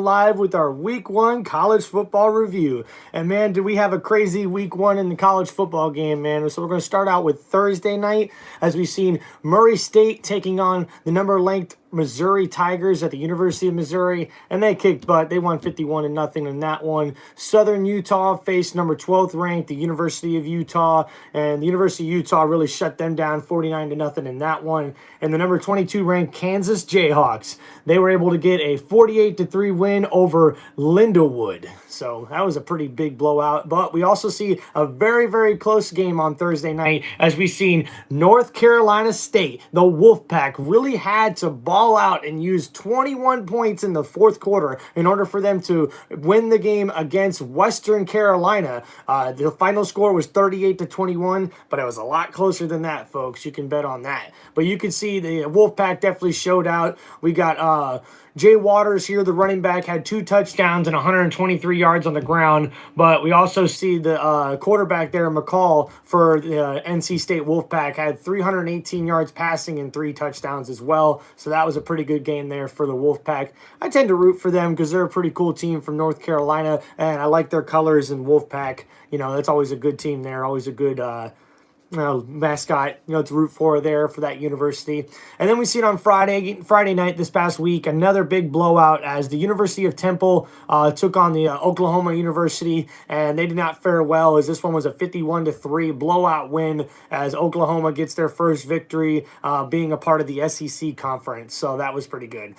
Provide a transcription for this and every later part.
live with our week one college football review. And man, do we have a crazy week one in the college football game, man. So we're going to start out with Thursday night as we've seen Murray State taking on the number-ranked Missouri Tigers at the University of Missouri, and they kicked butt. They won 51-0 in that one. Southern Utah faced number 12th ranked, the University of Utah, and the University of Utah really shut them down 49-0 in that one. And the number 22 ranked Kansas Jayhawks, they were able to get a 48-3 win over Lindenwood. So that was a pretty big blowout. But we also see a very, very close game on Thursday night as we've seen North Carolina State, the Wolfpack, really had to ball out and use 21 points in the fourth quarter in order for them to win the game against Western Carolina. The final score was 38-21, but it was a lot closer than that, folks. You can bet on that. But you can see the Wolfpack definitely showed out. We got Jay Waters here, the running back, had 2 touchdowns and 123 yards on the ground. But we also see the quarterback there, McCall, for the NC State Wolfpack, had 318 yards passing and 3 touchdowns as well. So that was a pretty good game there for the Wolfpack. I tend to root for them because they're a pretty cool team from North Carolina, and I like their colors in Wolfpack. You know, that's always a good team there, always a good mascot, to root for there for that university. And then we see it on Friday night this past week, another big blowout as the University of Temple took on the Oklahoma University, and they did not fare well as this one was a 51-3 blowout win as Oklahoma gets their first victory being a part of the SEC conference. So that was pretty good.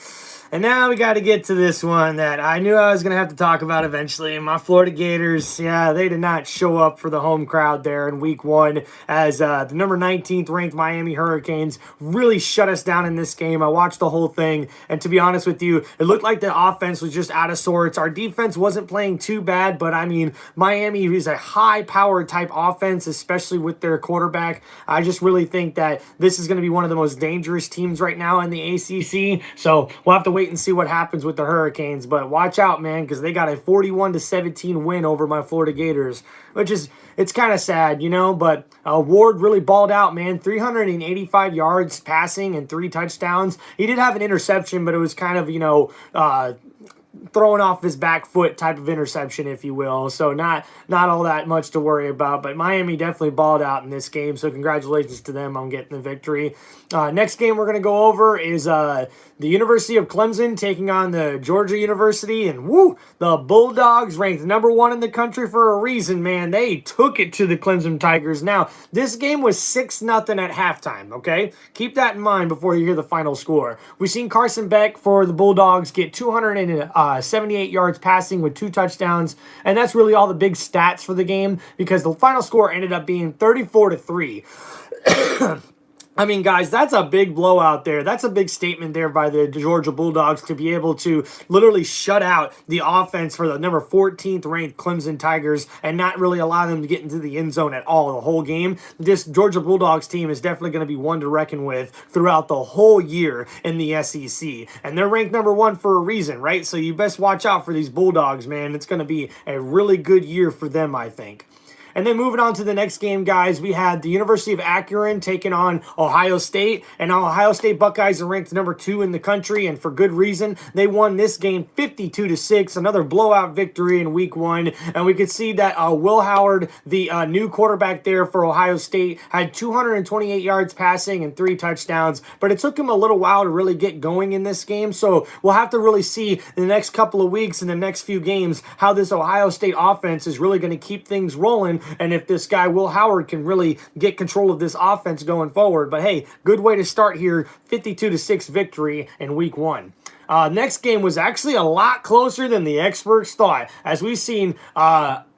And now we got to get to this one that I knew I was going to have to talk about eventually. My Florida Gators, they did not show up for the home crowd there in week one as the number 19th ranked Miami Hurricanes really shut us down in this game. I watched the whole thing, and to be honest with you, it looked like the offense was just out of sorts. Our defense wasn't playing too bad, but I mean, Miami is a high-powered type offense, especially with their quarterback. I just really think that this is going to be one of the most dangerous teams right now in the ACC, so we'll have to wait and see what happens with the Hurricanes, but watch out, man, because they got a 41-17 win over my Florida Gators, which is, it's kind of sad, but Ward really balled out, man. 385 yards passing and 3 touchdowns. He did have an interception, but it was kind of, throwing off his back foot type of interception, if you will. So not all that much to worry about. But Miami definitely balled out in this game. So congratulations to them on getting the victory. Next game we're going to go over is the University of Clemson taking on the Georgia University. And the Bulldogs ranked number 1 in the country for a reason, man. They took it to the Clemson Tigers. Now, this game was 6-0 at halftime, okay? Keep that in mind before you hear the final score. We've seen Carson Beck for the Bulldogs get 278 yards passing with 2 touchdowns, and that's really all the big stats for the game because the final score ended up being 34-3. I mean, guys, that's a big blowout there. That's a big statement there by the Georgia Bulldogs to be able to literally shut out the offense for the number 14th ranked Clemson Tigers and not really allow them to get into the end zone at all the whole game. This Georgia Bulldogs team is definitely going to be one to reckon with throughout the whole year in the SEC. And they're ranked number 1 for a reason, right? So you best watch out for these Bulldogs, man. It's going to be a really good year for them, I think. And then moving on to the next game, guys, we had the University of Akron taking on Ohio State. And Ohio State Buckeyes are ranked number 2 in the country, and for good reason. They won this game 52-6, another blowout victory in week 1. And we could see that Will Howard, the new quarterback there for Ohio State, had 228 yards passing and 3 touchdowns. But it took him a little while to really get going in this game. So we'll have to really see in the next couple of weeks, in the next few games, how this Ohio State offense is really going to keep things rolling. And if this guy, Will Howard, can really get control of this offense going forward. But hey, good way to start here, 52-6 victory in week 1. Next game was actually a lot closer than the experts thought, as we've seen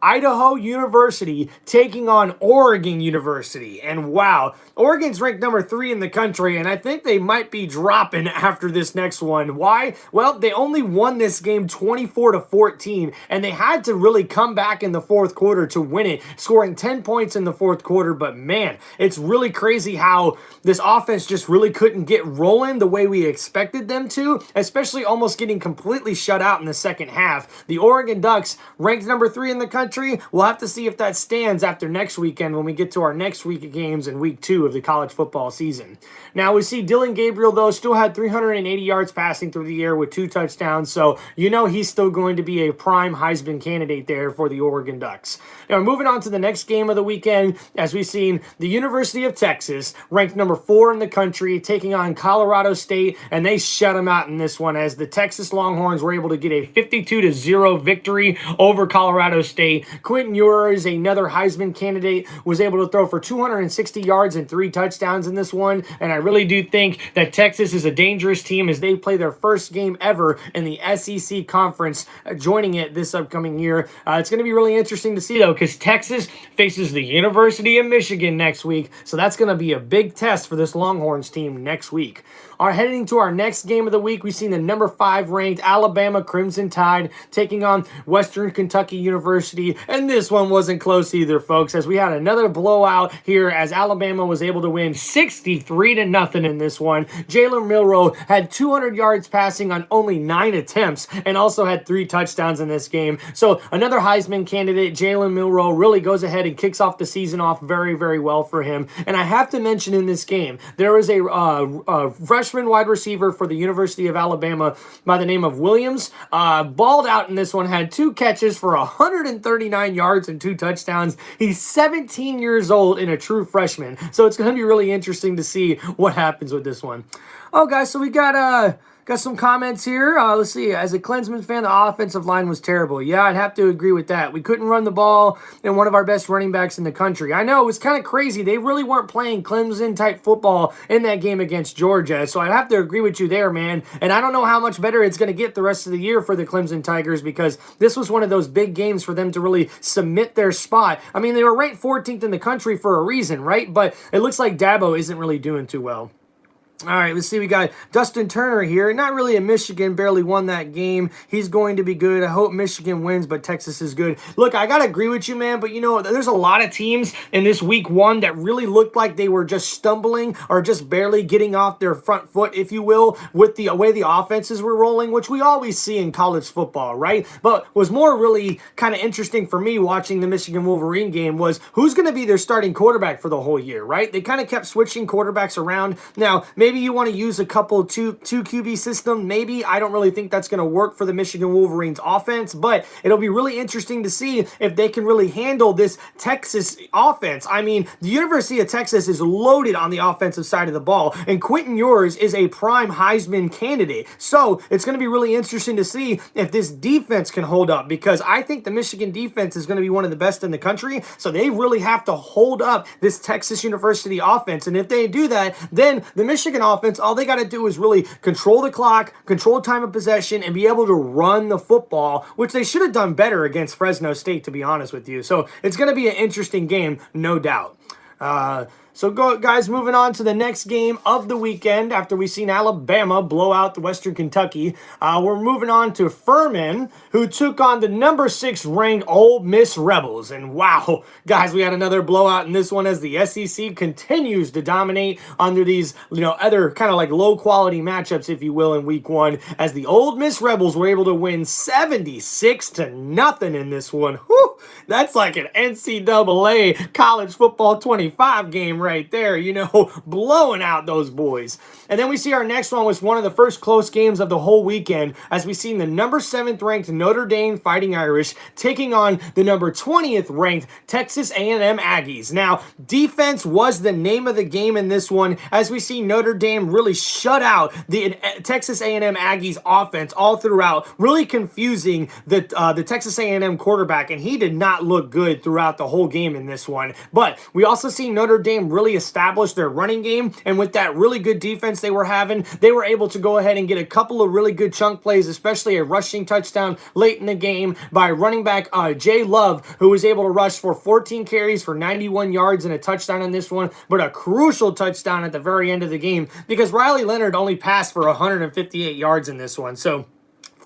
Idaho University taking on Oregon University. And wow, Oregon's ranked number 3 in the country, and I think they might be dropping after this next one. Why? Well, they only won this game 24-14, and they had to really come back in the fourth quarter to win it, scoring 10 points in the fourth quarter. But man, it's really crazy how this offense just really couldn't get rolling the way we expected them to, especially almost getting completely shut out in the second half. The Oregon Ducks, ranked number 3 in the country, country. We'll have to see if that stands after next weekend when we get to our next week of games in week 2 of the college football season. Now we see Dillon Gabriel, though, still had 380 yards passing through the air with 2 touchdowns, so you know he's still going to be a prime Heisman candidate there for the Oregon Ducks. Now moving on to the next game of the weekend, as we've seen the University of Texas, ranked number 4 in the country, taking on Colorado State, and they shut them out in this one as the Texas Longhorns were able to get a 52-0 victory over Colorado State. Quentin Ewers, another Heisman candidate, was able to throw for 260 yards and 3 touchdowns in this one, and I really do think that Texas is a dangerous team as they play their first game ever in the SEC Conference, joining it this upcoming year. It's going to be really interesting to see, though, because Texas faces the University of Michigan next week, so that's going to be a big test for this Longhorns team next week. Heading to our next game of the week, we've seen the number 5 ranked Alabama Crimson Tide taking on Western Kentucky University, and this one wasn't close either, folks, as we had another blowout here as Alabama was able to win 63-0 in this one. Jalen Milroe had 200 yards passing on only 9 attempts and also had 3 touchdowns in this game. So another Heisman candidate, Jalen Milroe, really goes ahead and kicks off the season off very, very well for him. And I have to mention in this game, there was a freshman wide receiver for the University of Alabama by the name of Williams, balled out in this one, had 2 catches for 139 yards and 2 touchdowns. He's 17 years old and a true freshman, so it's going to be really interesting to see what happens with this one. Oh, guys, so we got some comments here. Let's see. As a Klinsman fan, the offensive line was terrible. Yeah, I'd have to agree with that. We couldn't run the ball, and one of our best running backs in the country. I know, it was kind of crazy. They really weren't playing Clemson-type football in that game against Georgia, so I'd have to agree with you there, man. And I don't know how much better it's going to get the rest of the year for the Clemson Tigers because this was one of those big games for them to really cement their spot. I mean, they were ranked 14th in the country for a reason, right? But it looks like Dabo isn't really doing too well. All right, let's see. We got Dustin Turner here. Not really a Michigan, barely won that game. He's going to be good. I hope Michigan wins, but Texas is good. Look, I got to agree with you, man, but you know, there's a lot of teams in this week 1 that really looked like they were just stumbling or just barely getting off their front foot, if you will, with the way the offenses were rolling, which we always see in college football, right? But was more really kind of interesting for me watching the Michigan Wolverine game was who's going to be their starting quarterback for the whole year, right? They kind of kept switching quarterbacks around. Now, maybe you want to use a couple two QB system. Maybe. I don't really think that's going to work for the Michigan Wolverines offense, but it'll be really interesting to see if they can really handle this Texas offense. I mean, the University of Texas is loaded on the offensive side of the ball, and Quentin Ewers is a prime Heisman candidate. So it's going to be really interesting to see if this defense can hold up, because I think the Michigan defense is going to be one of the best in the country. So they really have to hold up this Texas University offense. And if they do that, then the Michigan offense, all they got to do is really control the clock, control time of possession, and be able to run the football, which they should have done better against Fresno State, to be honest with you. So it's going to be an interesting game, no doubt. So guys, moving on to the next game of the weekend after we've seen Alabama blow out the Western Kentucky. We're moving on to Furman, who took on the number 6 ranked Ole Miss Rebels. And wow, guys, we had another blowout in this one as the SEC continues to dominate under these, other kind of like low quality matchups, if you will, in week 1, as the Ole Miss Rebels were able to win 76-0 in this one. Whew, that's like an NCAA college football 25 game right there, blowing out those boys. And then we see our next one was one of the first close games of the whole weekend, as we seen the number 7th ranked Notre Dame Fighting Irish taking on the number 20th ranked Texas A&M Aggies. Now, defense was the name of the game in this one, as we see Notre Dame really shut out the Texas A&M Aggies offense all throughout, really confusing the Texas A&M quarterback, and he did not look good throughout the whole game in this one. But we also see Notre Dame really establish their running game, and with that really good defense they were having, they were able to go ahead and get a couple of really good chunk plays, especially a rushing touchdown late in the game by running back Jay Love, who was able to rush for 14 carries for 91 yards and a touchdown in this one, but a crucial touchdown at the very end of the game because Riley Leonard only passed for 158 yards in this one. So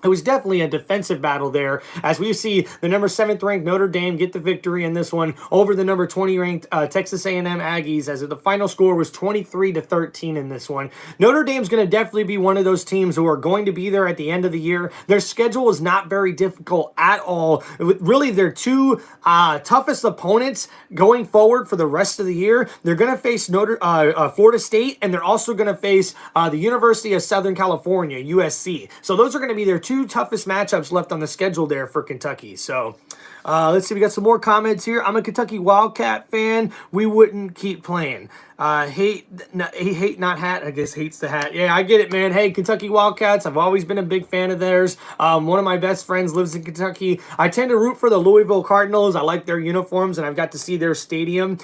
it was definitely a defensive battle there, as we see the number 7th ranked Notre Dame get the victory in this one over the number 20 ranked Texas A&M Aggies, as the final score was 23-13 in this one. Notre Dame's going to definitely be one of those teams who are going to be there at the end of the year. Their schedule is not very difficult at all. Really, their two toughest opponents going forward for the rest of the year, they're going to face Florida State, and they're also going to face the University of Southern California, USC. So those are going to be their two toughest matchups left on the schedule there for Kentucky. So let's see, we got some more comments here. I'm a Kentucky Wildcat fan. We wouldn't keep playing. Hate not hat. I guess hates the hat. Yeah, I get it, man. Hey, Kentucky Wildcats. I've always been a big fan of theirs. One of my best friends lives in Kentucky. I tend to root for the Louisville Cardinals. I like their uniforms, and I've got to see their stadium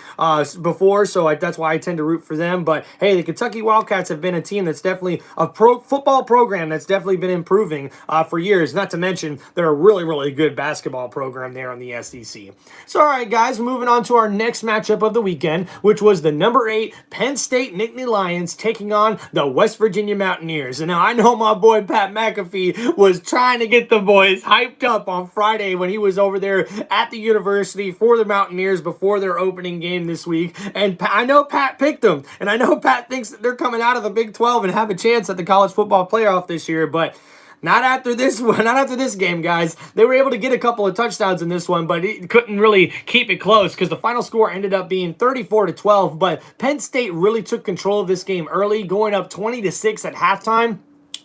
before, so that's why I tend to root for them. But hey, the Kentucky Wildcats have been a team that's definitely a football program that's definitely been improving for years. Not to mention they're a really, really good basketball program there on the SEC. So, all right, guys, moving on to our next matchup of the weekend, which was the number 8 Penn State Nittany Lions taking on the West Virginia Mountaineers. And now I know my boy Pat McAfee was trying to get the boys hyped up on Friday when he was over there at the university for the Mountaineers before their opening game this week. And I know Pat picked them, and I know Pat thinks that they're coming out of the Big 12 and have a chance at the college football playoff this year, but not after this one, not after this game, guys. They were able to get a couple of touchdowns in this one, but it couldn't really keep it close because the final score ended up being 34-12. But Penn State really took control of this game early, going up 20-6 at halftime.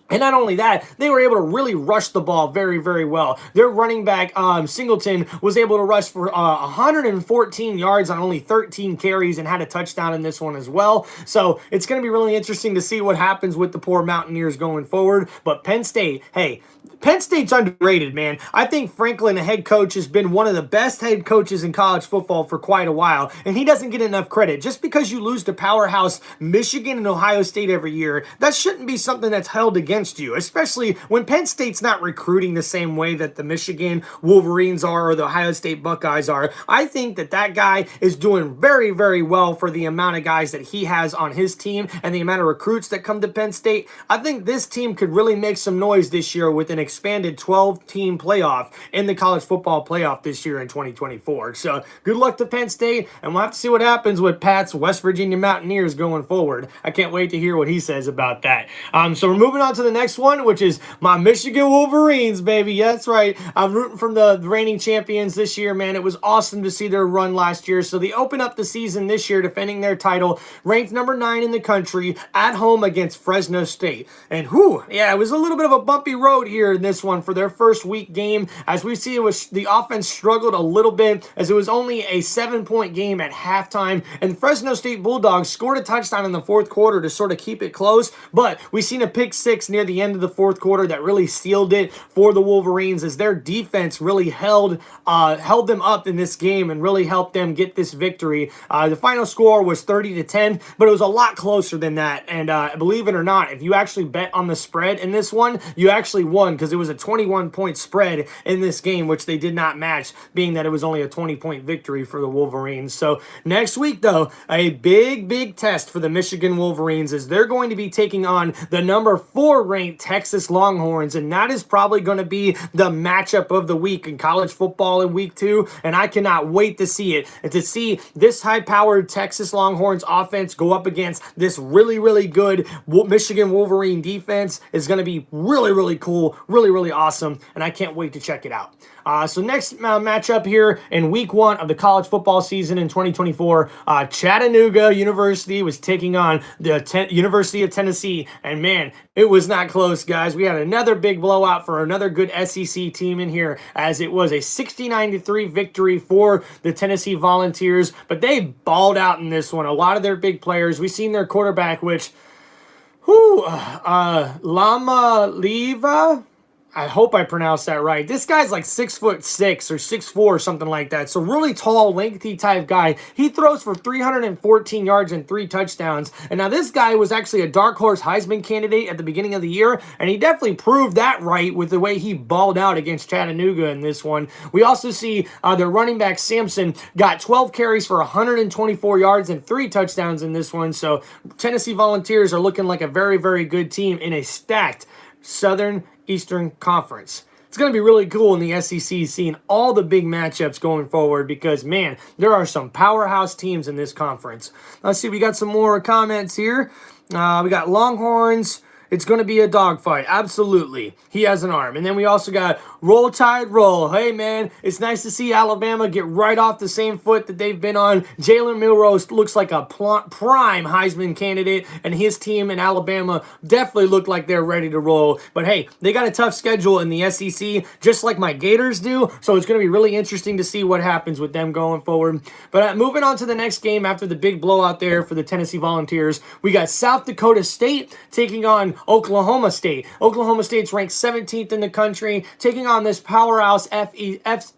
And not only that, they were able to really rush the ball very, very well. Their running back, Singleton, was able to rush for 114 yards on only 13 carries and had a touchdown in this one as well. So it's going to be really interesting to see what happens with the poor Mountaineers going forward. But Penn State, hey, Penn State's underrated, man. I think Franklin, the head coach, has been one of the best head coaches in college football for quite a while, and he doesn't get enough credit. Just because you lose to powerhouse Michigan and Ohio State every year, that shouldn't be something that's held against you, especially when Penn State's not recruiting the same way that the Michigan Wolverines are or the Ohio State Buckeyes are. I think that guy is doing very, very well for the amount of guys that he has on his team and the amount of recruits that come to Penn State. I think this team could really make some noise this year with an expanded 12-team playoff in the college football playoff this year in 2024. So good luck to Penn State, and we'll have to see what happens with Pat's West Virginia Mountaineers going forward. I can't wait to hear what he says about that. So we're moving on to the next one, which is my Michigan Wolverines, baby. Yeah, that's right. I'm rooting for the reigning champions this year, man. It was awesome to see their run last year. So they open up the season this year defending their title, ranked number 9 in the country, at home against Fresno State. And it was a little bit of a bumpy road here in this one for their first week game. As we see, the offense struggled a little bit as it was only a 7-point game at halftime, and Fresno State Bulldogs scored a touchdown in the fourth quarter to sort of keep it close, but we seen a pick 6 near the end of the fourth quarter that really sealed it for the Wolverines, as their defense really held them up in this game and really helped them get this victory. The final score was 30-10, but it was a lot closer than that, and believe it or not, if you actually bet on the spread in this one, you actually won, because it was a 21-point spread in this game, which they did not match, being that it was only a 20-point victory for the Wolverines. So next week, though, a big test for the Michigan Wolverines, is they're going to be taking on the number 4 ranked Texas Longhorns, and that is probably going to be the matchup of the week in college football in week 2, and I cannot wait to see it, and to see this high-powered Texas Longhorns offense go up against this really good Michigan Wolverine defense is going to be really cool, really awesome, and I can't wait to check it out. So next matchup here in week 1 of the college football season in 2024, Chattanooga University was taking on the University of Tennessee, and man, it was not close, guys. We had another big blowout for another good SEC team in here, as it was a 69-3 victory for the Tennessee Volunteers, but they balled out in this one. A lot of their big players, we've seen their quarterback, which Lama Leva, I hope I pronounced that right. This guy's like 6'6" or 6'4" or something like that. So really tall, lengthy type guy. He throws for 314 yards and 3 touchdowns. And now this guy was actually a dark horse Heisman candidate at the beginning of the year, and he definitely proved that right with the way he balled out against Chattanooga in this one. We also see their running back Sampson got 12 carries for 124 yards and 3 touchdowns in this one. So Tennessee Volunteers are looking like a very good team in a stacked Southern Eastern Conference. It's going to be really cool in the SEC seeing all the big matchups going forward because, man, there are some powerhouse teams in this conference. Let's see, we got some more comments here. We got Longhorns. It's going to be a dogfight. Absolutely. He has an arm. And then we also got Roll Tide Roll. Hey, man, it's nice to see Alabama get right off the same foot that they've been on. Jalen Milroe looks like a prime Heisman candidate, and his team in Alabama definitely look like they're ready to roll. But, hey, they got a tough schedule in the SEC, just like my Gators do, so it's going to be really interesting to see what happens with them going forward. But moving on to the next game after the big blowout there for the Tennessee Volunteers, we got South Dakota State taking on Oklahoma State. Oklahoma State's ranked 17th in the country, taking on this powerhouse FCS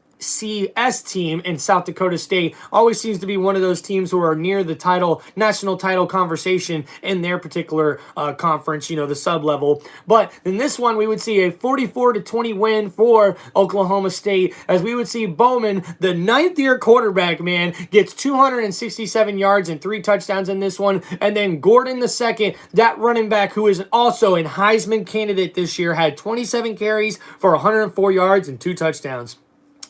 team in South Dakota State. Always seems to be one of those teams who are near the national title conversation in their particular conference, you know, the sub-level. But in this one, we would see a 44-20 win for Oklahoma State, as we would see Bowman, the ninth-year quarterback, man, gets 267 yards and 3 touchdowns in this one. And then Gordon the second, that running back who is also a Heisman candidate this year, had 27 carries for 104 yards and 2 touchdowns.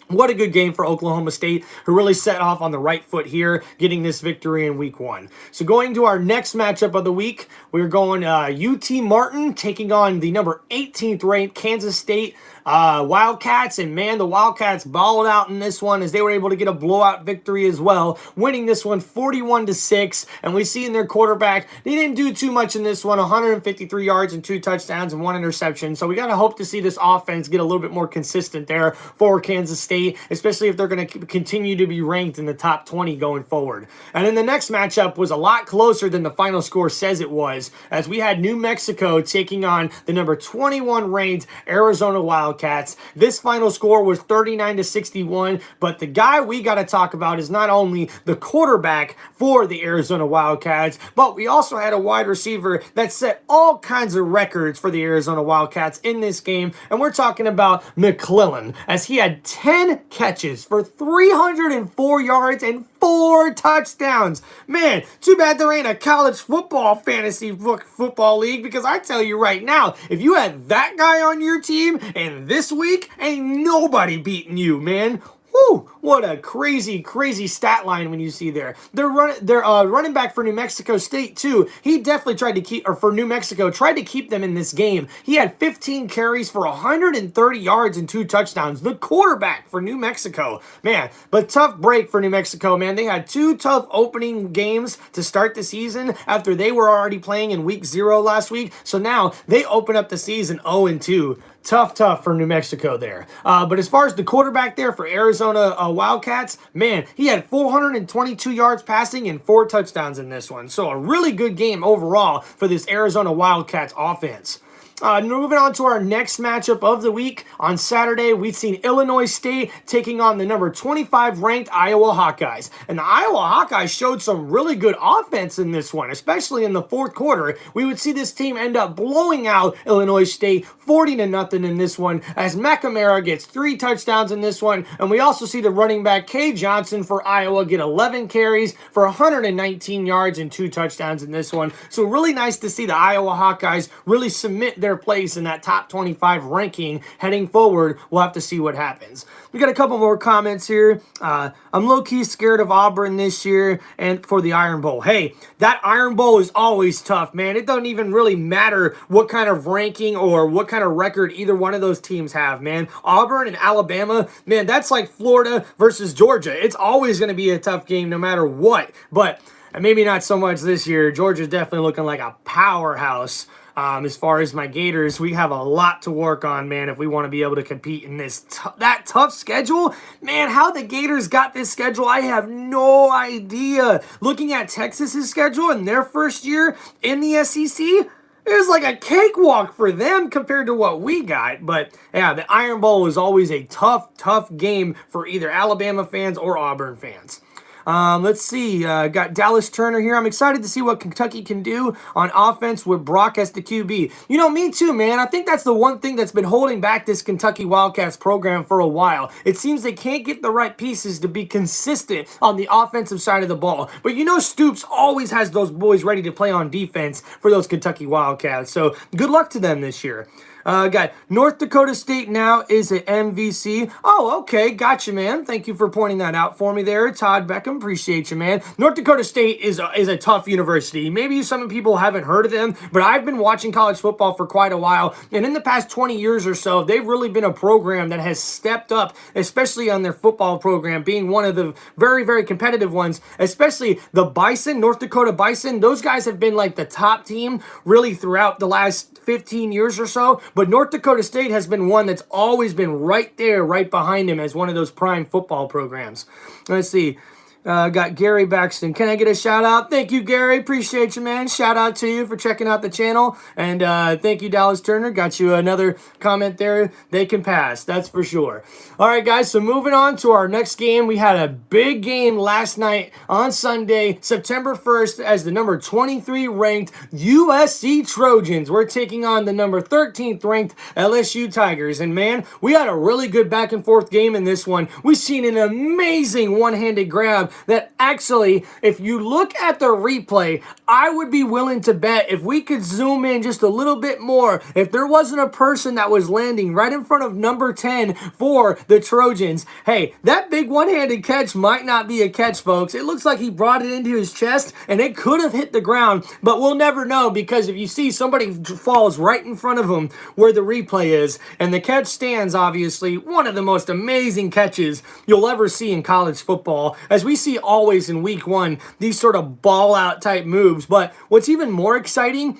What a good game for Oklahoma State, who really set off on the right foot here, getting this victory in week 1. So going to our next matchup of the week, we're going UT Martin taking on the number 18th ranked Kansas State Wildcats. And man, the Wildcats balled out in this one as they were able to get a blowout victory as well, winning this one 41-6. And we see in their quarterback, they didn't do too much in this one, 153 yards and 2 touchdowns and 1 interception. So we got to hope to see this offense get a little bit more consistent there for Kansas State, especially if they're going to continue to be ranked in the top 20 going forward. And then the next matchup was a lot closer than the final score says it was, as we had New Mexico taking on the number 21 ranked Arizona Wildcats. This final score was 39-61, but the guy we got to talk about is not only the quarterback for the Arizona Wildcats, but we also had a wide receiver that set all kinds of records for the Arizona Wildcats in this game, and we're talking about McClellan, as he had 10 catches for 304 yards and 4 touchdowns. Man, too bad there ain't a college football fantasy football league, because I tell you right now, if you had that guy on your team and this week, ain't nobody beating you, man. Whew, what a crazy stat line when you see there. Their running back for New Mexico State, too. He definitely tried to keep, or for New Mexico, tried to keep them in this game. He had 15 carries for 130 yards and 2 touchdowns. The quarterback for New Mexico. Man, but tough break for New Mexico, man. They had 2 tough opening games to start the season after they were already playing in week 0 last week. So now they open up the season 0-2. Tough for New Mexico there. But as far as the quarterback there for Arizona Wildcats, man, he had 422 yards passing and 4 touchdowns in this one. So a really good game overall for this Arizona Wildcats offense. Moving on to our next matchup of the week. On Saturday, we've seen Illinois State taking on the number 25 ranked Iowa Hawkeyes. And the Iowa Hawkeyes showed some really good offense in this one, especially in the fourth quarter. We would see this team end up blowing out Illinois State 40-0 in this one, as McNamara gets 3 touchdowns in this one. And we also see the running back Kay Johnson for Iowa get 11 carries for 119 yards and 2 touchdowns in this one. So really nice to see the Iowa Hawkeyes really submit their place in that top 25 ranking heading forward. We'll have to see what happens. We got a couple more comments here. I'm low-key scared of Auburn this year and for the Iron Bowl. Hey, that Iron Bowl is always tough, man. It doesn't even really matter what kind of ranking or what kind of record either one of those teams have, man. Auburn and Alabama, man, that's like Florida versus Georgia. It's always going to be a tough game no matter what. But maybe not so much this year. Georgia's definitely looking like a powerhouse. As far as my Gators, we have a lot to work on, man, if we want to be able to compete in this that tough schedule. Man, how the Gators got this schedule, I have no idea. Looking at Texas's schedule in their first year in the SEC, it was like a cakewalk for them compared to what we got. But, yeah, the Iron Bowl is always a tough game for either Alabama fans or Auburn fans. Let's see. Got Dallas Turner here. I'm excited to see what Kentucky can do on offense with Brock as the QB. You know, me too, man. I think that's the one thing that's been holding back this Kentucky Wildcats program for a while. It seems they can't get the right pieces to be consistent on the offensive side of the ball. But you know, Stoops always has those boys ready to play on defense for those Kentucky Wildcats. So good luck to them this year. Got North Dakota State now is an MVC. Oh, okay. Gotcha, man. Thank you for pointing that out for me there, Todd Beckham. Appreciate you, man. North Dakota State is a tough university. Maybe some people haven't heard of them, but I've been watching college football for quite a while. And in the past 20 years or so, they've really been a program that has stepped up, especially on their football program, being one of the very, very competitive ones, especially the Bison, North Dakota Bison. Those guys have been like the top team really throughout the last 15 years or so, but North Dakota State has been one that's always been right there, right behind him as one of those prime football programs. Let's see. Got Gary Baxton. Can I get a shout out? Thank you, Gary. Appreciate you, man. Shout out to you for checking out the channel. And thank you, Dallas Turner. Got you another comment there. They can pass. That's for sure. All right, guys. So moving on to our next game. We had a big game last night on Sunday, September 1st, as the number 23 ranked USC Trojans. We're taking on the number 13th ranked LSU Tigers. And man, we had a really good back and forth game in this one. We've seen an amazing one-handed grab that actually, if you look at the replay, I would be willing to bet if we could zoom in just a little bit more, if there wasn't a person that was landing right in front of number 10 for the Trojans, hey, that big one-handed catch might not be a catch, folks. It looks like he brought it into his chest and it could have hit the ground, but we'll never know, because if you see somebody falls right in front of him where the replay is, and the catch stands, obviously, one of the most amazing catches you'll ever see in college football, as we see always in week one, these sort of ball out type moves. But what's even more exciting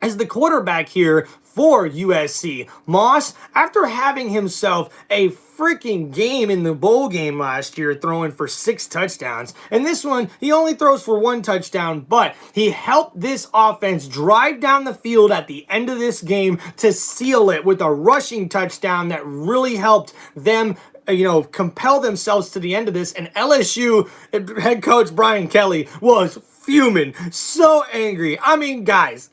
is the quarterback here for USC, Moss, after having himself a freaking game in the bowl game last year, throwing for 6 touchdowns. And this one, he only throws for 1 touchdown, but he helped this offense drive down the field at the end of this game to seal it with a rushing touchdown that really helped them compel themselves to the end of this. And LSU head coach Brian Kelly was fuming, so angry. I mean, guys,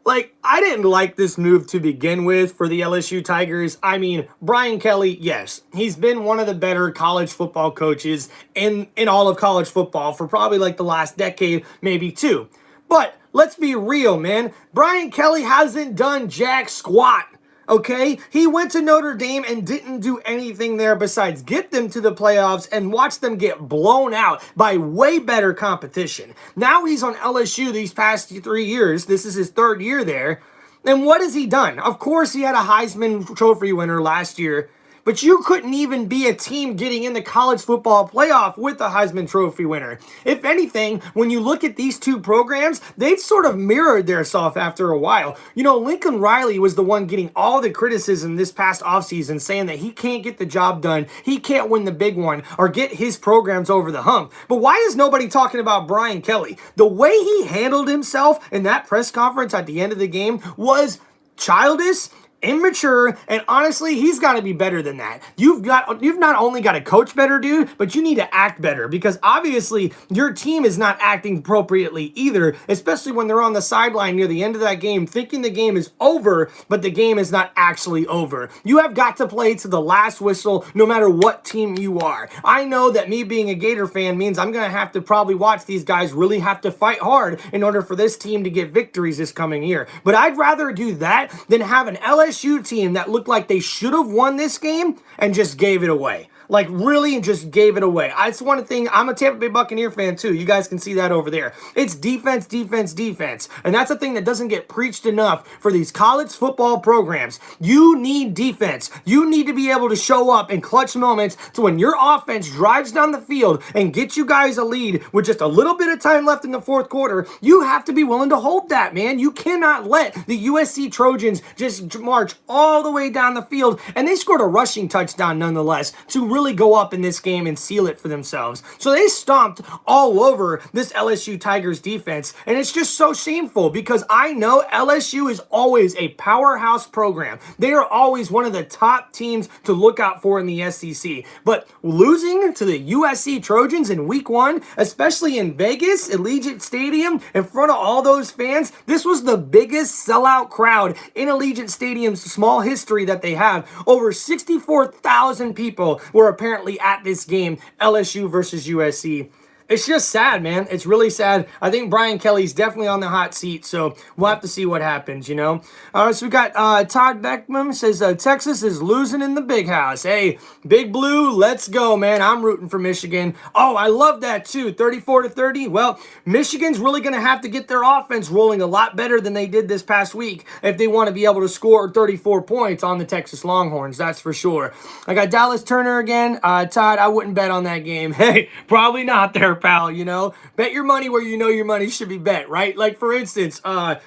I didn't like this move to begin with for the LSU Tigers. I mean, Brian Kelly, yes, he's been one of the better college football coaches in all of college football for probably the last decade, maybe 2. But let's be real, man. Brian Kelly hasn't done jack squat. Okay, he went to Notre Dame and didn't do anything there besides get them to the playoffs and watch them get blown out by way better competition. Now he's on LSU these past 3 years. This is his 3rd year there. And what has he done? Of course, he had a Heisman Trophy winner last year, but you couldn't even be a team getting in the college football playoff with a Heisman Trophy winner. If anything, when you look at these two programs, they've sort of mirrored themselves after a while. Lincoln Riley was the one getting all the criticism this past offseason, saying that he can't get the job done, he can't win the big one, or get his programs over the hump. But why is nobody talking about Brian Kelly? The way he handled himself in that press conference at the end of the game was childish, immature, and honestly, he's got to be better than that. You've not only got to coach better, dude, but you need to act better, because obviously your team is not acting appropriately either, especially when they're on the sideline near the end of that game thinking the game is over, but the game is not actually over. You have got to play to the last whistle no matter what team you are. I know that me being a Gator fan means I'm going to have to probably watch these guys really have to fight hard in order for this team to get victories this coming year, but I'd rather do that than have an LSU team that looked like they should have won this game and just gave it away. Really just gave it away. That's one thing. I'm a Tampa Bay Buccaneer fan too. You guys can see that over there. It's defense, defense, defense. And that's a thing that doesn't get preached enough for these college football programs. You need defense. You need to be able to show up in clutch moments to when your offense drives down the field and gets you guys a lead with just a little bit of time left in the 4th quarter. You have to be willing to hold that, man. You cannot let the USC Trojans just march all the way down the field. And they scored a rushing touchdown nonetheless to really go up in this game and seal it for themselves. So they stomped all over this LSU Tigers defense, and it's just so shameful because I know LSU is always a powerhouse program. They are always one of the top teams to look out for in the SEC, but losing to the USC Trojans in week 1, especially in Vegas, Allegiant Stadium, in front of all those fans, this was the biggest sellout crowd in Allegiant Stadium's small history that they have. Over 64,000 people were apparently at this game, LSU versus USC. It's just sad, man. It's really sad. I think Brian Kelly's definitely on the hot seat, so we'll have to see what happens, you know? So we got Todd Beckman says, Texas is losing in the big house. Hey, Big Blue, let's go, man. I'm rooting for Michigan. Oh, I love that, too. 34-30. Well, Michigan's really going to have to get their offense rolling a lot better than they did this past week if they want to be able to score 34 points on the Texas Longhorns, that's for sure. I got Dallas Turner again. Todd, I wouldn't bet on that game. Hey, probably not there, pal, you know? Bet your money where you know your money should be bet, right? Like, for instance,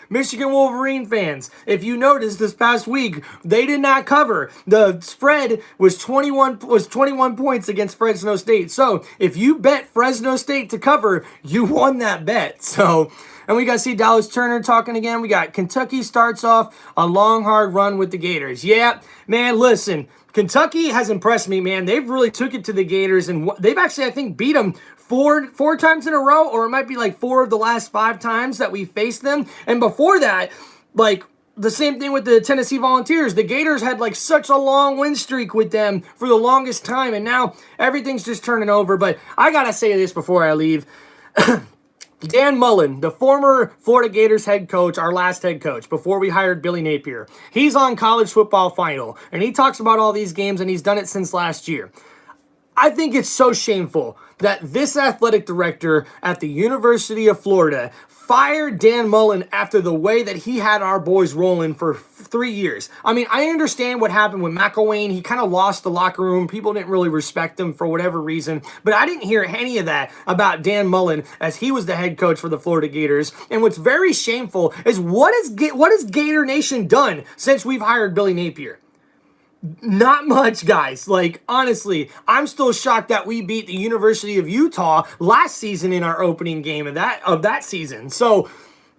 Michigan Wolverine fans, if you noticed this past week, they did not cover. The spread was 21 points against Fresno State. So, if you bet Fresno State to cover, you won that bet. So, and we got to see Dallas Turner talking again. We got Kentucky starts off a long, hard run with the Gators. Yeah, man, listen. Kentucky has impressed me, man. They've really took it to the Gators, and they've actually, I think, beat them four times in a row, or it might be like 4 of the last 5 times that we faced them. And before that, like, the same thing with the Tennessee Volunteers. The Gators had like such a long win streak with them for the longest time, and now everything's just turning over. But I gotta say this before I leave. Dan Mullen, the former Florida Gators head coach, our last head coach, before we hired Billy Napier, he's on College Football Final, and he talks about all these games, and he's done it since last year. I think it's so shameful that this athletic director at the University of Florida fired Dan Mullen after the way that he had our boys rolling for 3 years. I mean, I understand what happened with McElwain. He kind of lost the locker room. People didn't really respect him for whatever reason. But I didn't hear any of that about Dan Mullen as he was the head coach for the Florida Gators. And what's very shameful is what has Gator Nation done since we've hired Billy Napier? Not much, guys. Like, honestly, I'm still shocked that we beat the University of Utah last season in our opening game of that season. So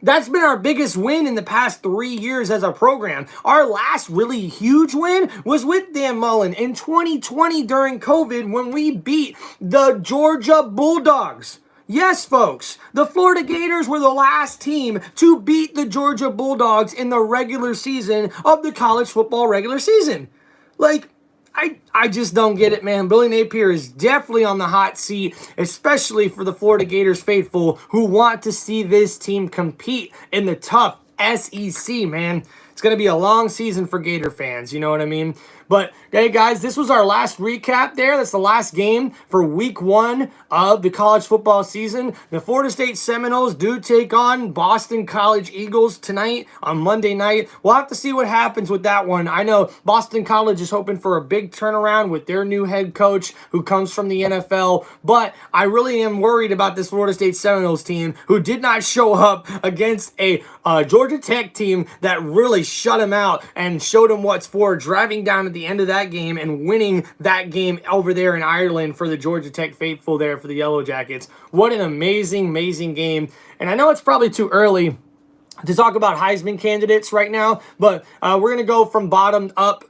that's been our biggest win in the past 3 years as a program. Our last really huge win was with Dan Mullen in 2020 during COVID when we beat the Georgia Bulldogs. Yes, folks, the Florida Gators were the last team to beat the Georgia Bulldogs in the regular season of the college football regular season. Like, I just don't get it, man. Billy Napier is definitely on the hot seat, especially for the Florida Gators faithful who want to see this team compete in the tough SEC, man. It's going to be a long season for Gator fans, you know what I mean? But, hey, guys, this was our last recap there. That's the last game for week 1 of the college football season. The Florida State Seminoles do take on Boston College Eagles tonight on Monday night. We'll have to see what happens with that one. I know Boston College is hoping for a big turnaround with their new head coach who comes from the NFL, but I really am worried about this Florida State Seminoles team who did not show up against a Georgia Tech team that really shut them out and showed them what's for, driving down at the end of that game and winning that game over there in Ireland for the Georgia Tech faithful there for the Yellow Jackets. What an amazing, amazing game. And I know it's probably too early to talk about Heisman candidates right now, but we're going to go from bottom up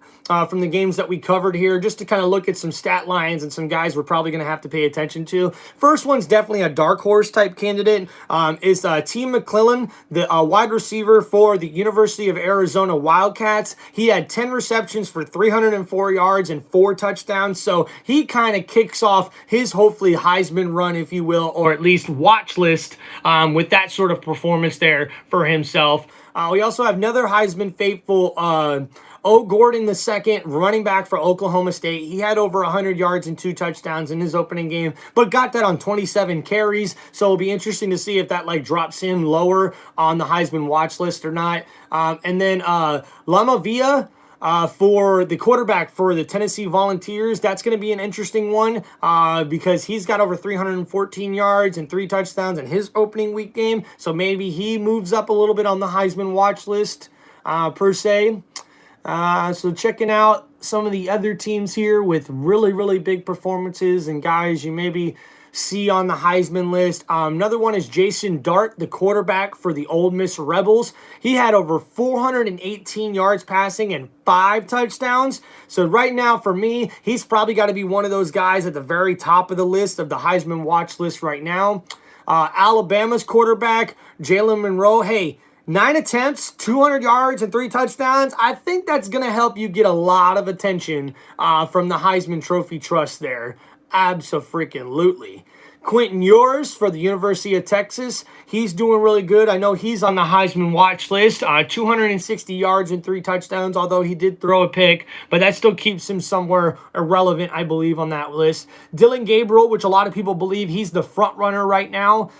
from the games that we covered here, just to kind of look at some stat lines and some guys we're probably going to have to pay attention to. First one's definitely a dark horse type candidate, is T. McClellan, the wide receiver for the University of Arizona Wildcats. He had 10 receptions for 304 yards and 4 touchdowns, so he kind of kicks off his hopefully Heisman run, if you will, or at least watch list with that sort of performance there for himself. We also have another Heisman faithful, O. Gordon II, running back for Oklahoma State. He had over 100 yards and 2 touchdowns in his opening game, but got that on 27 carries. So it'll be interesting to see if that drops him lower on the Heisman watch list or not. And then Lama Villa, for the quarterback for the Tennessee Volunteers. That's going to be an interesting one because he's got over 314 yards and 3 touchdowns in his opening week game. So maybe he moves up a little bit on the Heisman watch list per se. So checking out some of the other teams here with really, really big performances and guys you maybe see on the Heisman list. Another one is Jason Dart, the quarterback for the Ole Miss Rebels. He had over 418 yards passing and 5 touchdowns. So right now for me, he's probably got to be one of those guys at the very top of the list of the Heisman watch list right now. Alabama's quarterback, Jalen Monroe. Hey, 9 attempts, 200 yards, and 3 touchdowns. I think that's going to help you get a lot of attention from the Heisman Trophy Trust there. Abso-freaking-lutely. Quentin Ewers for the University of Texas. He's doing really good. I know he's on the Heisman watch list. 260 yards and 3 touchdowns, although he did throw a pick, but that still keeps him somewhere irrelevant, I believe, on that list. Dillon Gabriel, which a lot of people believe he's the front runner right now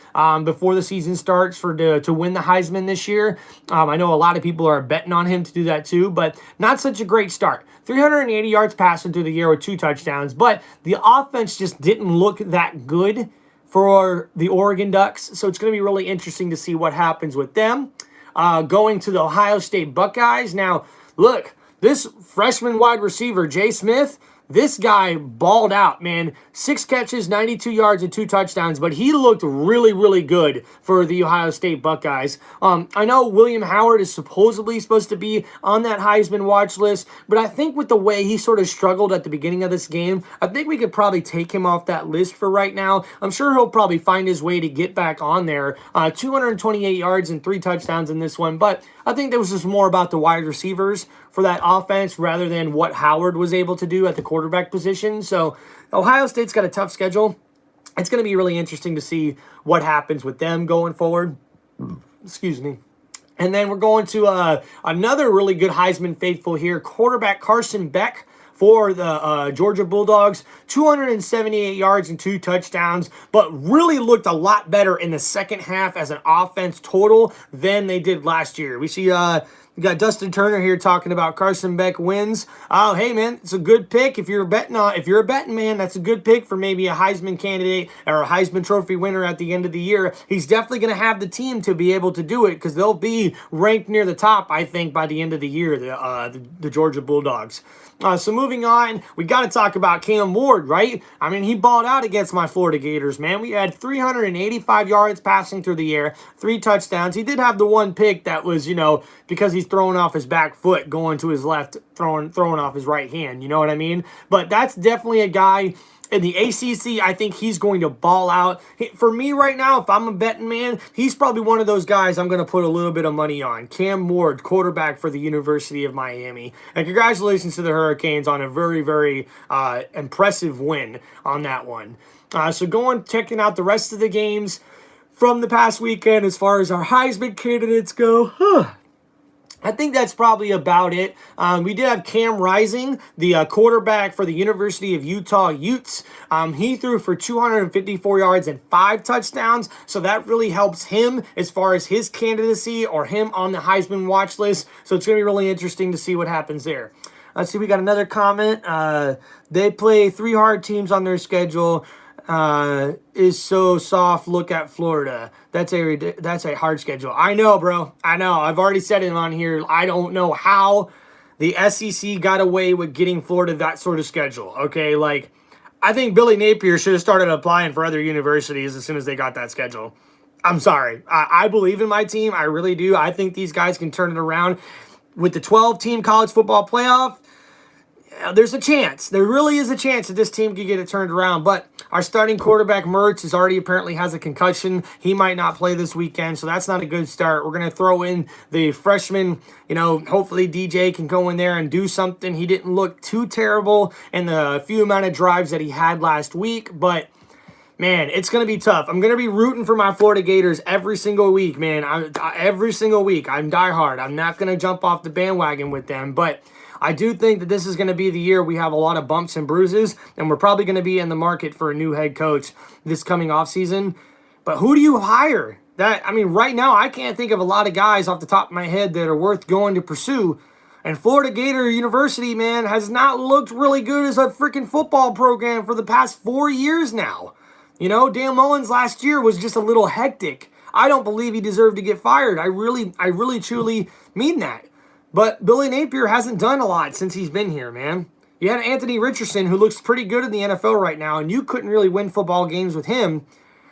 before the season starts to win the Heisman this year. I know a lot of people are betting on him to do that too, but not such a great start. 380 yards passing through the year with 2 touchdowns, but the offense just didn't look that good for the Oregon Ducks, so it's going to be really interesting to see what happens with them. Going to the Ohio State Buckeyes. Now, look, this freshman wide receiver, Jay Smith, this guy balled out, man. 6 catches, 92 yards, and 2 touchdowns, but he looked really, really good for the Ohio State Buckeyes. I know William Howard is supposedly supposed to be on that Heisman watch list, but I think with the way he sort of struggled at the beginning of this game, I think we could probably take him off that list for right now. I'm sure he'll probably find his way to get back on there. 228 yards and 3 touchdowns in this one, but I think that was just more about the wide receivers for that offense rather than what Howard was able to do at the quarterback position. So Ohio State's got a tough schedule. It's going to be really interesting to see what happens with them going forward. Excuse me. And then we're going to another really good Heisman faithful here, quarterback Carson Beck for the Georgia Bulldogs. 278 yards and 2 touchdowns, but really looked a lot better in the second half as an offense total than they did last year. We see we got Dustin Turner here talking about Carson Beck wins. Oh, hey man, it's a good pick if you're a betting man. That's a good pick for maybe a Heisman candidate or a Heisman Trophy winner at the end of the year. He's definitely going to have the team to be able to do it because they'll be ranked near the top, I think, by the end of the year. The Georgia Bulldogs. So moving on, we got to talk about Cam Ward, right? I mean, he balled out against my Florida Gators, man. We had 385 yards passing through the air, 3 touchdowns. He did have the one pick that was, because he's throwing off his back foot, going to his left, throwing off his right hand. You know what I mean? But that's definitely a guy. In the ACC, I think he's going to ball out. For me right now, if I'm a betting man, he's probably one of those guys I'm going to put a little bit of money on. Cam Ward, quarterback for the University of Miami. And congratulations to the Hurricanes on a very, very impressive win on that one. So checking out the rest of the games from the past weekend as far as our Heisman candidates go. I think that's probably about it. We did have Cam Rising, the quarterback for the University of Utah Utes. He threw for 254 yards and 5 touchdowns, so that really helps him as far as his candidacy or him on the Heisman watch list. So it's going to be really interesting to see what happens there. Let's see, we got another comment. They play 3 hard teams on their schedule. Is so soft. Look at Florida. That's a hard schedule. I know, bro. I know. I've already said it on here. I don't know how the SEC got away with getting Florida that sort of schedule. Okay, I think Billy Napier should have started applying for other universities as soon as they got that schedule. I'm sorry. I believe in my team. I really do. I think these guys can turn it around with the 12-team college football playoff. There's a chance. There really is a chance that this team could get it turned around. But our starting quarterback, Mertz, apparently has a concussion. He might not play this weekend, so that's not a good start. We're going to throw in the freshman. Hopefully DJ can go in there and do something. He didn't look too terrible in the few amount of drives that he had last week, but man, it's going to be tough. I'm going to be rooting for my Florida Gators every single week, man. Every single week. I'm diehard. I'm not going to jump off the bandwagon with them, but I do think that this is going to be the year we have a lot of bumps and bruises, and we're probably going to be in the market for a new head coach this coming offseason. But who do you hire? Right now, I can't think of a lot of guys off the top of my head that are worth going to pursue. And Florida Gator University, man, has not looked really good as a freaking football program for the past 4 years now. Dan Mullins last year was just a little hectic. I don't believe he deserved to get fired. I really, truly mean that. But Billy Napier hasn't done a lot since he's been here, man. You had Anthony Richardson, who looks pretty good in the NFL right now, and you couldn't really win football games with him.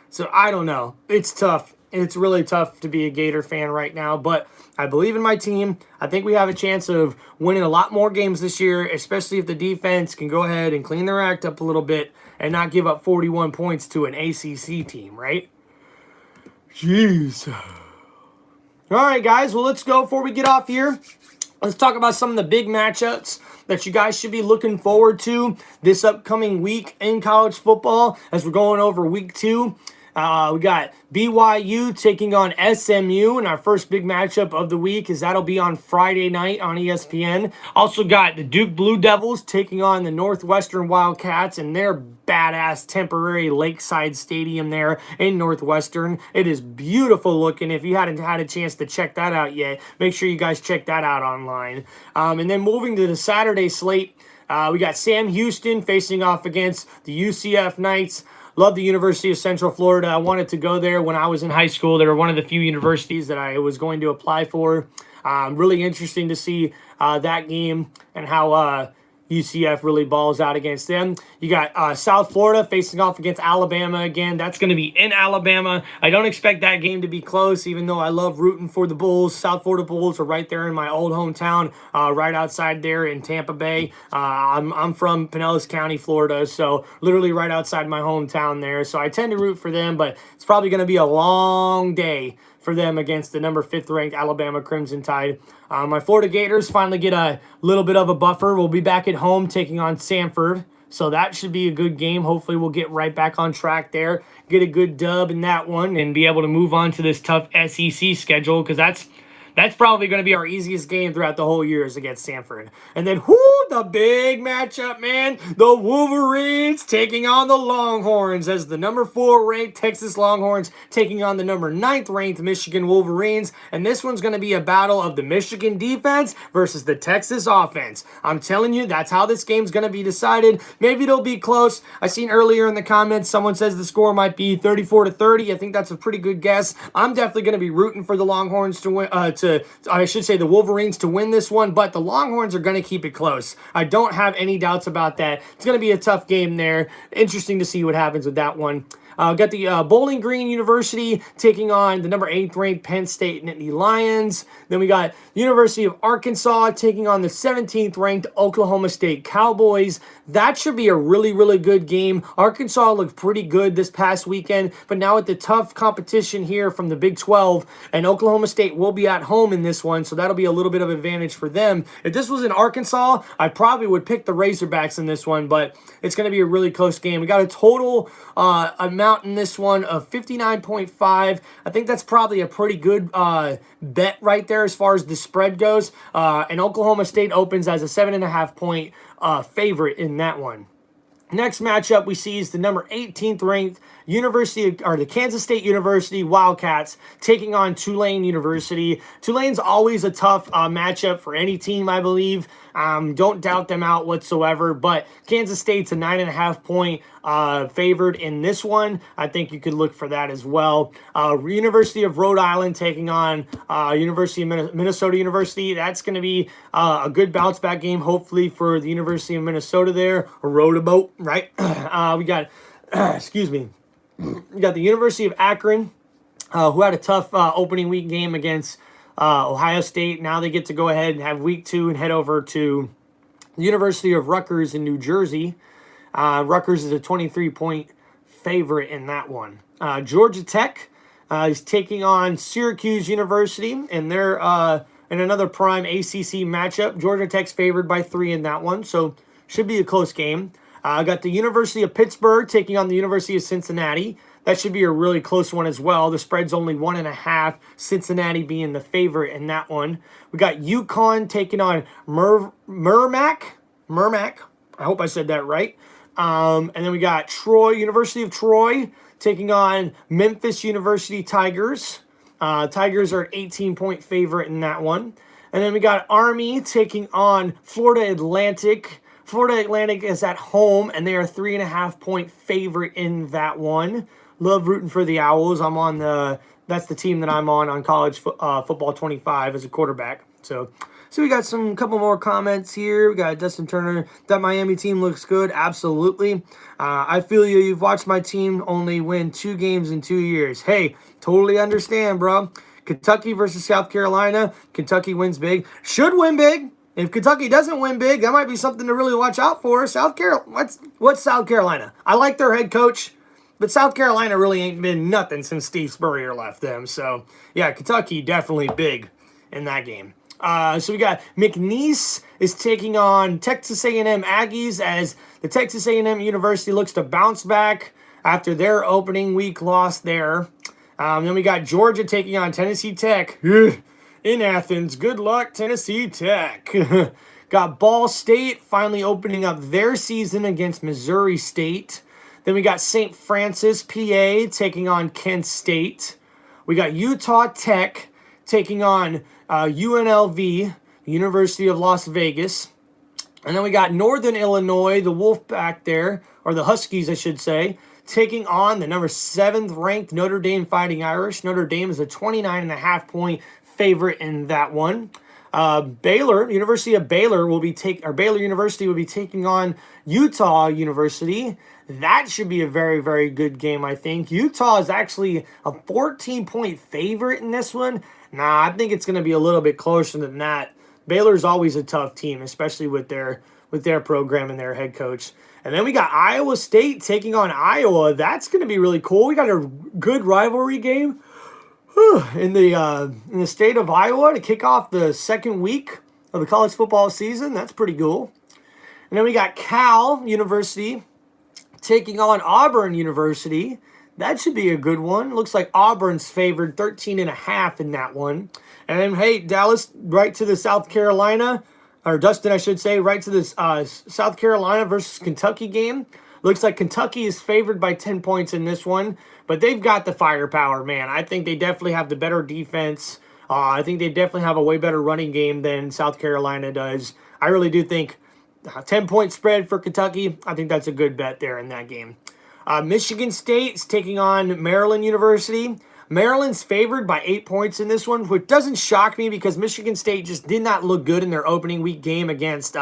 So I don't know. It's tough. It's really tough to be a Gator fan right now, but I believe in my team. I think we have a chance of winning a lot more games this year, especially if the defense can go ahead and clean their act up a little bit and not give up 41 points to an ACC team, right? Jeez. All right, guys. Well, let's go before we get off here. Let's talk about some of the big matchups that you guys should be looking forward to this upcoming week in college football as we're going over week 2. We got BYU taking on SMU, and our first big matchup of the week is that'll be on Friday night on ESPN. Also got the Duke Blue Devils taking on the Northwestern Wildcats and their badass temporary Lakeside Stadium there in Northwestern. It is beautiful looking. If you hadn't had a chance to check that out yet, make sure you guys check that out online. And then moving to the Saturday slate, we got Sam Houston facing off against the UCF Knights. Love the University of Central Florida. I wanted to go there when I was in high school. They were one of the few universities that I was going to apply for. Really interesting to see that game and how UCF really balls out against them. You got South Florida facing off against Alabama again. That's going to be in Alabama. I don't expect that game to be close, even though I love rooting for the Bulls. South Florida Bulls are right there in my old hometown, right outside there in Tampa Bay. I'm from Pinellas County, Florida, so literally right outside my hometown there. So I tend to root for them, but it's probably going to be a long day for them against the number 5th ranked Alabama Crimson Tide. My Florida Gators finally get a little bit of a buffer. We'll be back at home taking on Samford. So that should be a good game. Hopefully we'll get right back on track there, get a good dub in that one, and be able to move on to this tough SEC schedule, because that's probably going to be our easiest game throughout the whole year is against Samford. And then, the big matchup, man. The Wolverines taking on the Longhorns as the number 4 ranked Texas Longhorns taking on the number 9th ranked Michigan Wolverines. And this one's going to be a battle of the Michigan defense versus the Texas offense. I'm telling you, that's how this game's going to be decided. Maybe it'll be close. I seen earlier in the comments, someone says the score might be 34-30. I think that's a pretty good guess. I'm definitely going to be rooting for the Longhorns to win, the Wolverines to win this one, but the Longhorns are going to keep it close. I don't have any doubts about that. It's going to be a tough game there. Interesting to see what happens with that one. Got the Bowling Green University taking on the number 8th ranked Penn State Nittany Lions. Then we got University of Arkansas taking on the 17th ranked Oklahoma State Cowboys. That should be a really, really good game. Arkansas looked pretty good this past weekend, but now with the tough competition here from the Big 12, and Oklahoma State will be at home in this one, so that'll be a little bit of advantage for them. If this was in Arkansas, I probably would pick the Razorbacks in this one, but it's going to be a really close game. We got a total amount in this one of 59.5. I think that's probably a pretty good bet right there as far as the spread goes. And Oklahoma State opens as a 7.5 point favorite in that one. Next matchup we see is the number 18th ranked the Kansas State University Wildcats taking on Tulane University. Tulane's always a tough matchup for any team, I believe. Don't doubt them out whatsoever, but Kansas State's a 9.5 point favored in this one. I think you could look for that as well. University of Rhode Island taking on University of Minnesota University. That's going to be a good bounce back game, hopefully, for the University of Minnesota there. A row to boat, right? We got, excuse me. We got the University of Akron, who had a tough opening week game against Ohio State. Now they get to go ahead and have week 2 and head over to the University of Rutgers in New Jersey. Rutgers is a 23-point favorite in that one. Georgia Tech is taking on Syracuse University, and they're in another prime ACC matchup. Georgia Tech's favored by 3 in that one, so should be a close game. Got the University of Pittsburgh taking on the University of Cincinnati. That should be a really close one as well. The spread's only 1.5, Cincinnati being the favorite in that one. We got UConn taking on Merrimack. I hope I said that right. And then we got University of Troy taking on Memphis University Tigers. Tigers are an 18-point favorite in that one. And then we got Army taking on Florida Atlantic. Florida Atlantic is at home, and they are 3.5 point favorite in that one. Love rooting for the Owls. That's the team that I'm on College Football 25 as a quarterback. So we got a couple more comments here. We got Dustin Turner. That Miami team looks good. Absolutely. I feel you. You've watched my team only win 2 games in 2 years. Hey, totally understand, bro. Kentucky versus South Carolina. Kentucky wins big. Should win big. If Kentucky doesn't win big, that might be something to really watch out for. South Carolina. What's South Carolina? I like their head coach, but South Carolina really ain't been nothing since Steve Spurrier left them. So, yeah, Kentucky definitely big in that game. So we got McNeese is taking on Texas A&M Aggies as the Texas A&M University looks to bounce back after their opening week loss there. Then we got Georgia taking on Tennessee Tech in Athens. Good luck, Tennessee Tech. Got Ball State finally opening up their season against Missouri State. Then we got St. Francis, PA, taking on Kent State. We got Utah Tech taking on UNLV, University of Las Vegas. And then we got Northern Illinois, the Wolfpack there, or the Huskies, I should say, taking on the number 7th ranked Notre Dame Fighting Irish. Notre Dame is a 29.5-point favorite in that one. Baylor, University of Baylor Baylor University will be taking on Utah University. That should be a very, very good game, I think. Utah is actually a 14-point favorite in this one. Nah, I think it's going to be a little bit closer than that. Baylor's always a tough team, especially with their program and their head coach. And then we got Iowa State taking on Iowa. That's going to be really cool. We got a good rivalry game in the state of Iowa to kick off the second week of the college football season. That's pretty cool. And then we got Cal University taking on Auburn University. That should be a good one. Looks like Auburn's favored 13.5 in that one. And then, hey, Dallas, right to the South Carolina, or Dustin, I should say, right to this South Carolina versus Kentucky game. Looks like Kentucky is favored by 10 points in this one, but they've got the firepower, man. I think they definitely have the better defense. I think they definitely have a way better running game than South Carolina does. I really do think 10-point spread for Kentucky. I think that's a good bet there in that game. Michigan State's taking on Maryland University. Maryland's favored by 8 points in this one, which doesn't shock me because Michigan State just did not look good in their opening week game against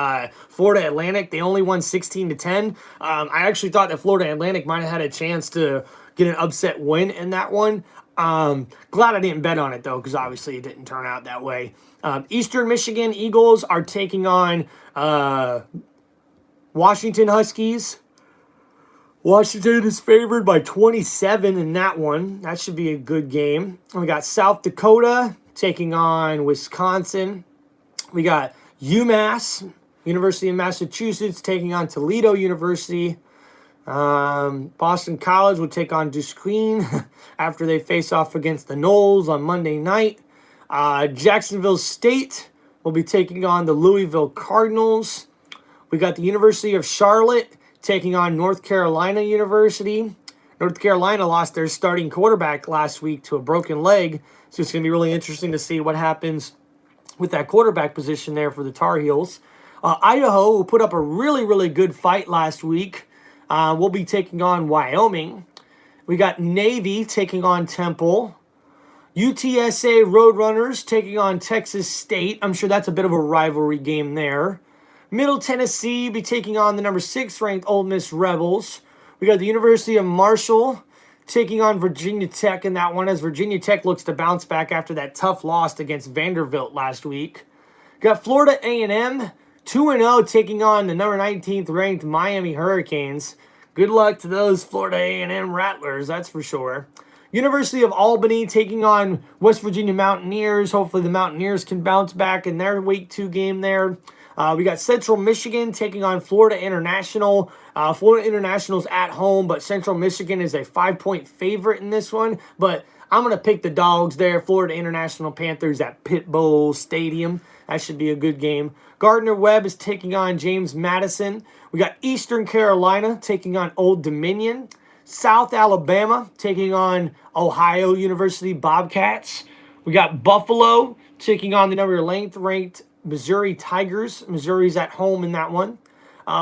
Florida Atlantic. They only won 16-10. I actually thought that Florida Atlantic might have had a chance to get an upset win in that one. Glad I didn't bet on it, though, because obviously it didn't turn out that way. Eastern Michigan Eagles are taking on Washington Huskies. Washington is favored by 27 in that one. That should be a good game. And we got South Dakota taking on Wisconsin. We got UMass, University of Massachusetts, taking on Toledo University. Boston College will take on Duquesne after they face off against the Noles on Monday night. Jacksonville State will be taking on the Louisville Cardinals. We got the University of Charlotte taking on North Carolina University. North Carolina lost their starting quarterback last week to a broken leg, so it's going to be really interesting to see what happens with that quarterback position there for the Tar Heels. Idaho, who put up a really, really good fight last week, will be taking on Wyoming. We got Navy taking on Temple. UTSA Roadrunners taking on Texas State. I'm sure that's a bit of a rivalry game there. Middle Tennessee be taking on the number 6 ranked Ole Miss Rebels. We got the University of Marshall taking on Virginia Tech in that one as Virginia Tech looks to bounce back after that tough loss against Vanderbilt last week. Got Florida A&M 2-0 taking on the number 19th ranked Miami Hurricanes. Good luck to those Florida A&M Rattlers, that's for sure. University of Albany taking on West Virginia Mountaineers. Hopefully the Mountaineers can bounce back in their Week 2 game there. We got Central Michigan taking on Florida International. Florida International's at home, but Central Michigan is a 5-point favorite in this one. But I'm going to pick the dogs there. Florida International Panthers at Pit Bowl Stadium. That should be a good game. Gardner-Webb is taking on James Madison. We got Eastern Carolina taking on Old Dominion. South Alabama taking on Ohio University Bobcats. We got Buffalo taking on the number 9th ranked Missouri Tigers. Missouri's at home in that one.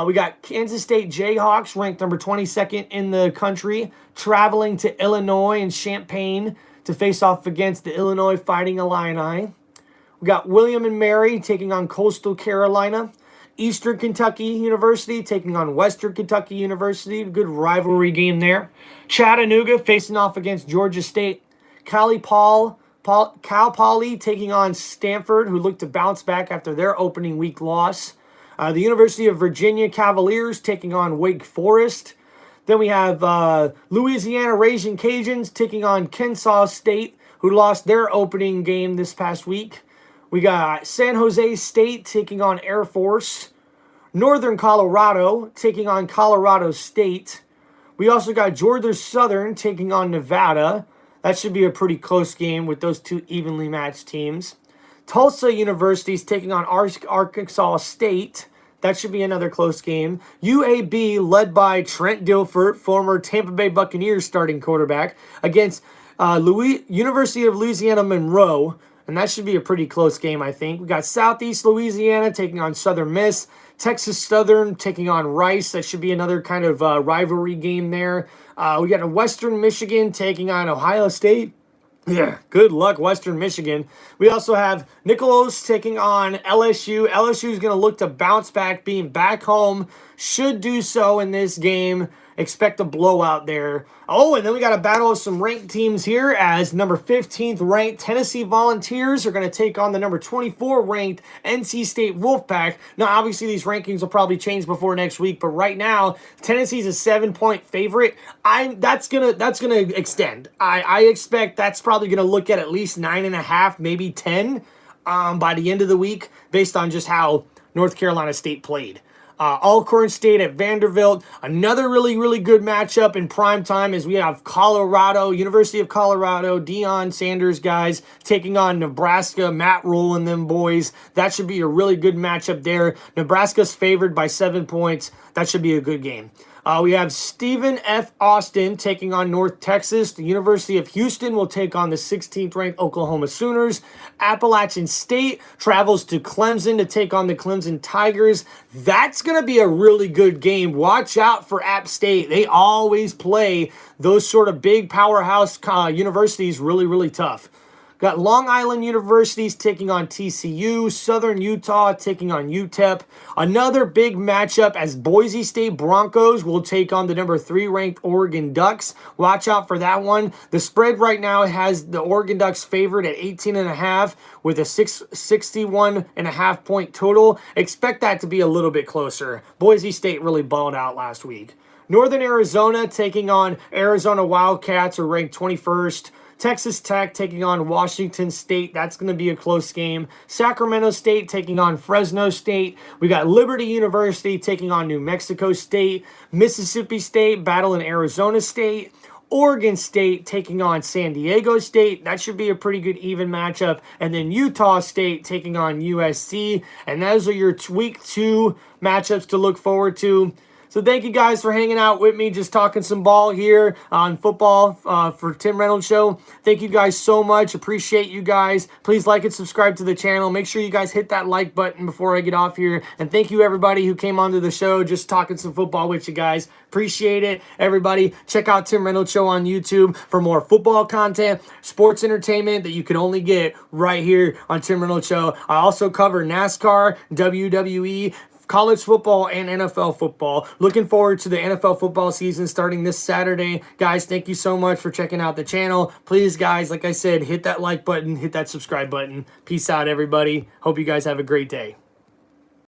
We got Kansas State Jayhawks, ranked number 22nd in the country, traveling to Illinois and Champaign to face off against the Illinois Fighting Illini. We got William & Mary taking on Coastal Carolina. Eastern Kentucky University taking on Western Kentucky University. Good rivalry game there. Chattanooga facing off against Georgia State. Cal Poly taking on Stanford, who looked to bounce back after their opening week loss. The University of Virginia Cavaliers taking on Wake Forest. Then we have Louisiana Raging Cajuns taking on Kennesaw State, who lost their opening game this past week. We got San Jose State taking on Air Force. Northern Colorado taking on Colorado State. We also got Georgia Southern taking on Nevada. That should be a pretty close game with those two evenly matched teams. Tulsa University is taking on Arkansas State. That should be another close game. UAB, led by Trent Dilfer, former Tampa Bay Buccaneers starting quarterback, against University of Louisiana Monroe. And that should be a pretty close game, I think. We got Southeast Louisiana taking on Southern Miss. Texas Southern taking on Rice. That should be another kind of rivalry game there. We got Western Michigan taking on Ohio State. Yeah, good luck, Western Michigan. We also have Nicholls taking on LSU. LSU is going to look to bounce back, being back home. Should do so in this game. Expect a blowout there. Oh, and then we got a battle of some ranked teams here as number 15th ranked Tennessee Volunteers are going to take on the number 24 ranked NC State Wolfpack. Now, obviously, these rankings will probably change before next week, but right now, Tennessee's a 7-point favorite. That's gonna extend. I expect that's probably going to look at least 9.5, maybe 10 by the end of the week, based on just how North Carolina State played. Alcorn State at Vanderbilt. Another really, really good matchup in prime time as we have Colorado, University of Colorado, Deion Sanders guys taking on Nebraska, Matt Rule and them boys. That should be a really good matchup there. Nebraska's favored by 7 points. That should be a good game. We have Stephen F. Austin taking on North Texas. The University of Houston will take on the 16th ranked Oklahoma Sooners. Appalachian State travels to Clemson to take on the Clemson Tigers. That's going to be a really good game. Watch out for App State. They always play those sort of big powerhouse universities really, really tough. Got Long Island Universities taking on TCU, Southern Utah taking on UTEP. Another big matchup as Boise State Broncos will take on the number 3 ranked Oregon Ducks. Watch out for that one. The spread right now has the Oregon Ducks favored at 18.5 with a 61.5 point total. Expect that to be a little bit closer. Boise State really balled out last week. Northern Arizona taking on Arizona Wildcats, are ranked 21st. Texas Tech taking on Washington State. That's going to be a close game. Sacramento State taking on Fresno State. We got Liberty University taking on New Mexico State. Mississippi State battling Arizona State. Oregon State taking on San Diego State. That should be a pretty good even matchup. And then Utah State taking on USC. And those are your week 2 matchups to look forward to. So thank you guys for hanging out with me, just talking some ball here on football for Tim Reynolds Show. Thank you guys so much. Appreciate you guys. Please like and subscribe to the channel. Make sure you guys hit that like button before I get off here. And thank you everybody who came onto the show, just talking some football with you guys. Appreciate it, everybody. Check out Tim Reynolds Show on YouTube for more football content, sports entertainment that you can only get right here on Tim Reynolds Show. I also cover NASCAR, WWE, college football, and NFL football. Looking forward to the NFL football season starting this Saturday. Guys, thank you so much for checking out the channel. Please, guys, like I said, hit that like button, hit that subscribe button. Peace out, everybody. Hope you guys have a great day.